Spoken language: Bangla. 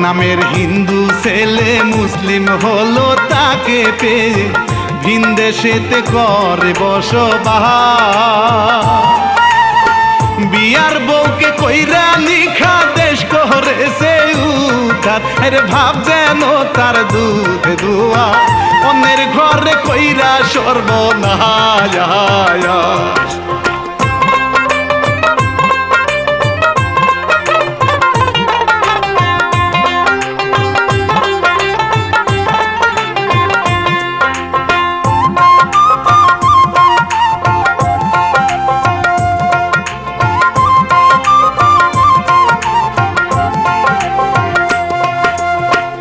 নামের হিন্দু ছেলে মুসলিম হলো তাকে পেয়ে ভিন দেশেতে করে বসবাস। বিয়ার বউকে কইরা নিখা দেশ করেছে উদ্ধার, আরে ভাব যেন তার দুধে দুয়া অন্যের ঘরে কইরা সর্বনাশ।